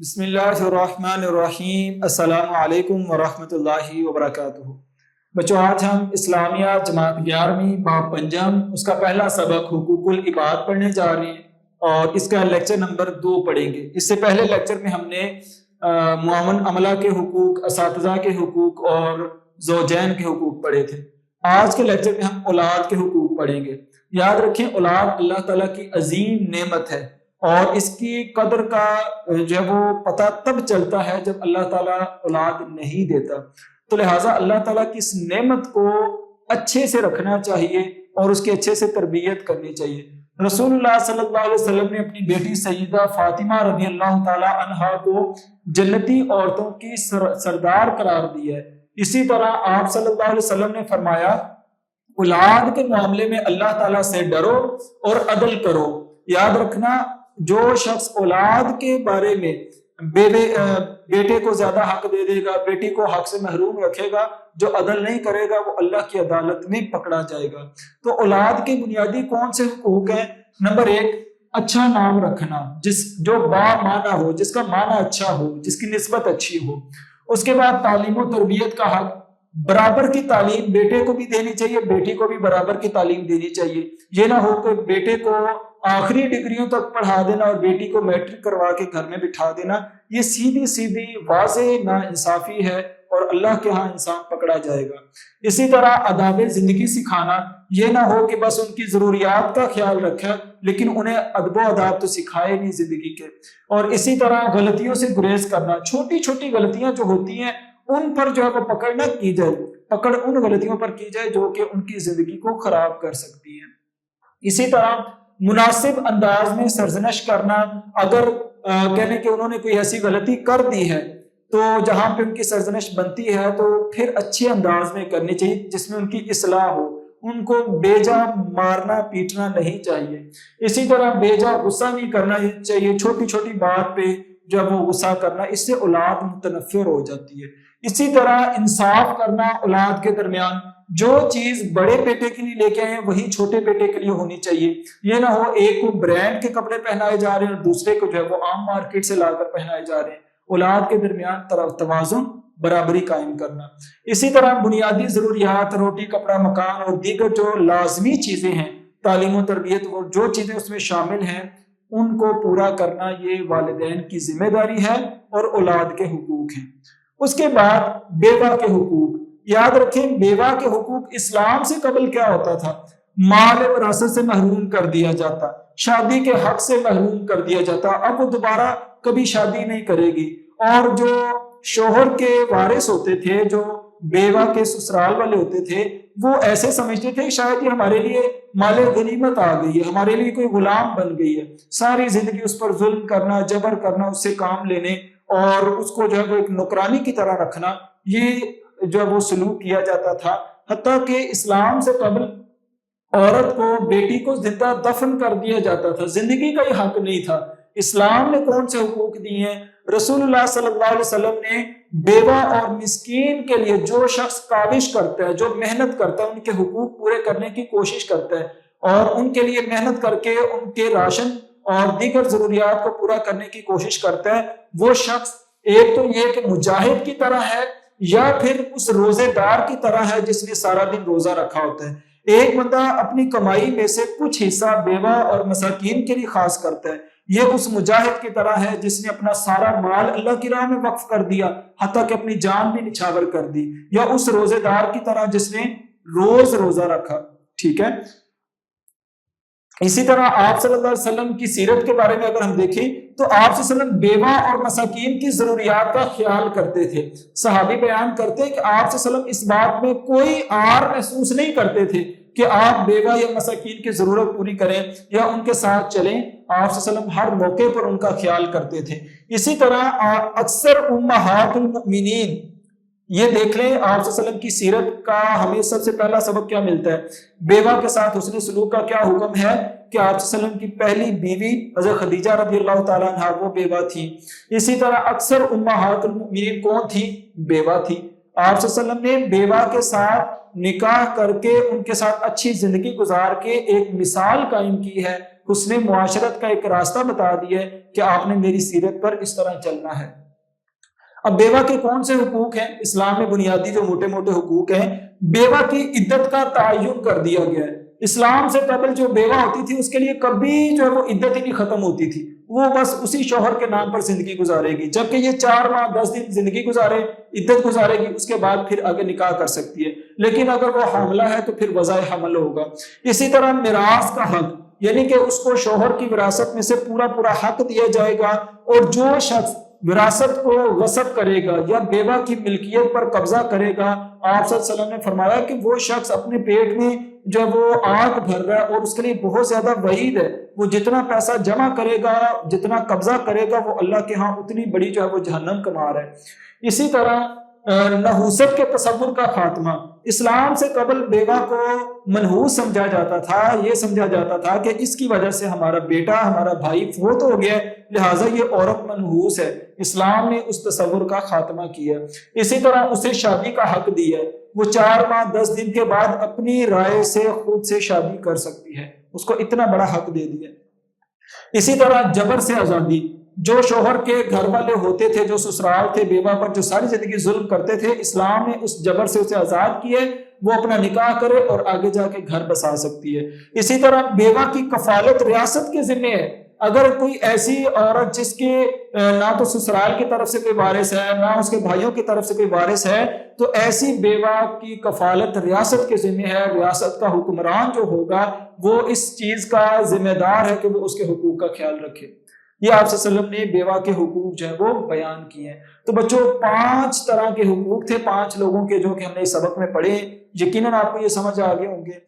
بسم اللہ الرحمن الرحیم۔ السلام علیکم ورحمۃ اللہ وبرکاتہ۔ بچوں، آج ہم اسلامیہ جماعت 11ویں باب پنجم اس کا پہلا سبق حقوق العباد پڑھنے جا رہے ہیں اور اس کا لیکچر نمبر 2 پڑھیں گے۔ اس سے پہلے لیکچر میں ہم نے معاون عملہ کے حقوق، اساتذہ کے حقوق اور زوجین کے حقوق پڑھے تھے۔ آج کے لیکچر میں ہم اولاد کے حقوق پڑھیں گے۔ یاد رکھیں، اولاد اللہ تعالیٰ کی عظیم نعمت ہے اور اس کی قدر کا جو ہے وہ پتہ تب چلتا ہے جب اللہ تعالیٰ اولاد نہیں دیتا۔ تو لہٰذا اللہ تعالیٰ کی اس نعمت کو اچھے سے رکھنا چاہیے اور اس کی اچھے سے تربیت کرنی چاہیے۔ رسول اللہ صلی اللہ علیہ وسلم نے اپنی بیٹی سیدہ فاطمہ رضی اللہ تعالی عنہا کو جنتی عورتوں کی سردار قرار دیا ہے۔ اسی طرح آپ صلی اللہ علیہ وسلم نے فرمایا، اولاد کے معاملے میں اللہ تعالیٰ سے ڈرو اور عدل کرو۔ یاد رکھنا، جو شخص اولاد کے بارے میں بیٹے کو زیادہ حق دے دے گا، بیٹی کو حق سے محروم رکھے گا، جو عدل نہیں کرے گا، وہ اللہ کی عدالت میں پکڑا جائے گا۔ تو اولاد کے بنیادی کون سے حقوق ہیں؟ نمبر 1، اچھا نام رکھنا، جو با معنی ہو، جس کا معنی اچھا ہو، جس کی نسبت اچھی ہو۔ اس کے بعد تعلیم و تربیت کا حق، برابر کی تعلیم بیٹے کو بھی دینی چاہیے، بیٹی کو بھی برابر کی تعلیم دینی چاہیے۔ یہ نہ ہو کہ بیٹے کو آخری ڈگریوں تک پڑھا دینا اور بیٹی کو میٹرک کروا کے گھر میں بٹھا دینا، یہ سیدھی سیدھی واضح ناانصافی ہے اور اللہ کے ہاں انسان پکڑا جائے گا۔ اسی طرح آداب زندگی سکھانا، یہ نہ ہو کہ بس ان کی ضروریات کا خیال رکھا لیکن انہیں ادب و آداب تو سکھائے نہیں زندگی کے۔ اور اسی طرح غلطیوں سے گریز کرنا، چھوٹی چھوٹی غلطیاں جو ہوتی ہیں ان پر جو ہے وہ پکڑ نہ کی جائے، پکڑ ان غلطیوں پر کی جائے جو کہ ان کی زندگی کو خراب کر سکتی ہیں۔ اسی طرح مناسب انداز میں سرزنش کرنا، اگر کہنے کہ انہوں نے کوئی ایسی غلطی کر دی ہے تو جہاں پہ ان کی سرزنش بنتی ہے تو پھر اچھے انداز میں کرنی چاہیے جس میں ان کی اصلاح ہو، ان کو بے جا مارنا پیٹنا نہیں چاہیے۔ اسی طرح بے جا غصہ نہیں کرنا چاہیے، چھوٹی چھوٹی بات پہ جب وہ غصہ کرنا، اس سے اولاد متنفر ہو جاتی ہے۔ اسی طرح انصاف کرنا اولاد کے درمیان، جو چیز بڑے بیٹے کے لیے لے کے آئے ہیں وہی چھوٹے بیٹے کے لیے ہونی چاہیے۔ یہ نہ ہو ایک کو برانڈ کے کپڑے پہنائے جا رہے ہیں اور دوسرے کو جو ہے وہ عام مارکیٹ سے لا کر پہنائے جا رہے ہیں۔ اولاد کے درمیان توازن، برابری قائم کرنا۔ اسی طرح بنیادی ضروریات، روٹی کپڑا مکان اور دیگر جو لازمی چیزیں ہیں، تعلیم و تربیت، وہ جو چیزیں اس میں شامل ہیں ان کو پورا کرنا، یہ والدین کی ذمہ داری ہے اور اولاد کے حقوق ہیں۔ اس کے بعد بیوہ کے حقوق۔ یاد رکھیں، بیوہ کے حقوق اسلام سے قبل کیا ہوتا تھا؟ مال وراثت سے محروم کر دیا جاتا، شادی کے حق سے محروم کر دیا جاتا۔ اب وہ دوبارہ کبھی شادی نہیں کرے گی، اور جو شوہر کے وارث ہوتے تھے، جو بیوہ کے سسرال والے ہوتے تھے، وہ ایسے سمجھتے تھے کہ شاید یہ ہمارے لیے مال غنیمت آ گئی ہے، ہمارے لیے کوئی غلام بن گئی ہے۔ ساری زندگی اس پر ظلم کرنا، جبر کرنا، اس سے کام لینے اور اس کو جو ہے وہ ایک نوکرانی کی طرح رکھنا، یہ جو ہے وہ سلوک کیا جاتا تھا۔ حتیٰ کہ اسلام سے قبل عورت کو، بیٹی کو زندہ دفن کر دیا جاتا تھا، زندگی کا ہی حق نہیں تھا۔ اسلام نے کون سے حقوق دیے ہیں؟ رسول اللہ صلی اللہ علیہ وسلم نے بیوہ اور مسکین کے لیے، جو شخص کاوش کرتا ہے، جو محنت کرتا ہے، ان کے حقوق پورے کرنے کی کوشش کرتا ہے اور ان کے لیے محنت کر کے ان کے راشن اور دیگر ضروریات کو پورا کرنے کی کوشش کرتا ہے، وہ شخص ایک تو یہ کہ مجاہد کی طرح ہے یا پھر اس روزے دار کی طرح ہے جس نے سارا دن روزہ رکھا ہوتا ہے۔ ایک بندہ اپنی کمائی میں سے کچھ حصہ بیوہ اور مساکین کے لیے خاص کرتا ہے، یہ اس مجاہد کی طرح ہے جس نے اپنا سارا مال اللہ کی راہ میں وقف کر دیا، حتیٰ کہ اپنی جان بھی نچھاور کر دی، یا اس روزے دار کی طرح جس نے روز روزہ رکھا۔ ٹھیک ہے۔ اسی طرح آپ صلی اللہ علیہ وسلم کی سیرت کے بارے میں اگر ہم دیکھیں تو آپ صلی اللہ علیہ وسلم بیوہ اور مساکین کی ضروریات کا خیال کرتے تھے۔ صحابی بیان کرتے ہیں کہ آپ صلی اللہ علیہ وسلم اس بات میں کوئی عار محسوس نہیں کرتے تھے کہ آپ بیوہ یا مساکین کی ضرورت پوری کریں یا ان کے ساتھ چلیں۔ آپ صلی اللہ علیہ وسلم ہر موقع پر ان کا خیال کرتے تھے۔ اسی طرح اکثر امہات المؤمنین، یہ دیکھ لیں آپ صلی اللہ علیہ وسلم کی سیرت کا ہمیں سب سے پہلا سبق کیا ملتا ہے؟ بیوہ کے ساتھ حسن سلوک کا کیا حکم ہے کہ آپ صلی اللہ علیہ وسلم کی پہلی بیوی حضرت خدیجہ رضی اللہ تعالیٰ عنہا وہ بیوہ تھی۔ اسی طرح اکثر امہات المؤمنین کون تھی؟ بیوہ تھی۔ آپ صلی اللہ علیہ وسلم نے بیوہ کے ساتھ نکاح کر کے ان کے ساتھ اچھی زندگی گزار کے ایک مثال قائم کی ہے حسن معاشرت کا ایک راستہ بتا دیا ہے کہ آپ نے میری سیرت پر اس طرح چلنا ہے۔ اب بیوہ کے کون سے حقوق ہیں؟ اسلام میں بنیادی جو موٹے موٹے حقوق ہیں، بیوہ کی عدت کا تعین کر دیا گیا ہے۔ اسلام سے قبل جو بیوہ ہوتی تھی اس کے لیے کبھی جو ہے وہ عدت ہی نہیں ختم ہوتی تھی، وہ بس اسی شوہر کے نام پر زندگی گزارے گی، جبکہ یہ 4 ماہ 10 دن زندگی گزارے، عدت گزارے گی، اس کے بعد پھر آگے نکاح کر سکتی ہے۔ لیکن اگر وہ حاملہ ہے تو پھر وضع حمل ہوگا۔ اسی طرح میراث کا حق، یعنی کہ اس کو شوہر کی وراثت میں سے پورا حق دیا جائے گا، اور جو شخص وراثت کو غصب کرے گا یا بیوہ کی ملکیت پر قبضہ کرے گا، آپ صلی اللہ علیہ وسلم نے فرمایا کہ وہ شخص اپنے پیٹ میں جو وہ آگ بھر رہا ہے اور اس کے لیے بہت زیادہ وعید ہے، وہ جتنا پیسہ جمع کرے گا، جتنا قبضہ کرے گا، وہ اللہ کے ہاں اتنی بڑی جو ہے وہ جہنم کما رہا ہے۔ اسی طرح نحوست کے تصور کا خاتمہ، اسلام سے قبل بیوہ کو منحوس سمجھا جاتا تھا، یہ سمجھا جاتا تھا کہ اس کی وجہ سے ہمارا بیٹا، ہمارا بھائی فوت ہو گیا ہے، لہٰذا یہ عورت منحوس ہے۔ اسلام نے اس تصور کا خاتمہ کیا۔ اسی طرح اسے شادی کا حق دیا ہے، وہ 4 ماہ 10 دن کے بعد اپنی رائے سے خود سے شادی کر سکتی ہے، اس کو اتنا بڑا حق دے دیا۔ اسی طرح جبر سے آزادی، جو شوہر کے گھر والے ہوتے تھے، جو سسرال تھے بیوہ پر جو ساری زندگی ظلم کرتے تھے، اسلام نے اس جبر سے اسے آزاد کیے، وہ اپنا نکاح کرے اور آگے جا کے گھر بسا سکتی ہے۔ اسی طرح بیوہ کی کفالت ریاست کے ذمہ ہے۔ اگر کوئی ایسی عورت جس کے نہ تو سسرال کی طرف سے کوئی وارث ہے، نہ اس کے بھائیوں کی طرف سے کوئی وارث ہے، تو ایسی بیوہ کی کفالت ریاست کے ذمہ ہے۔ ریاست کا حکمران جو ہوگا وہ اس چیز کا ذمہ دار ہے کہ وہ اس کے حقوق کا خیال رکھے۔ یہ آپ صلی اللہ علیہ وسلم نے بیوہ کے حقوق جو ہے وہ بیان کیے ہیں۔ تو بچوں 5 طرح کے حقوق تھے 5 لوگوں کے، جو کہ ہم نے اس سبق میں پڑھے، یقیناً آپ کو یہ سمجھ آگے ہوں گے۔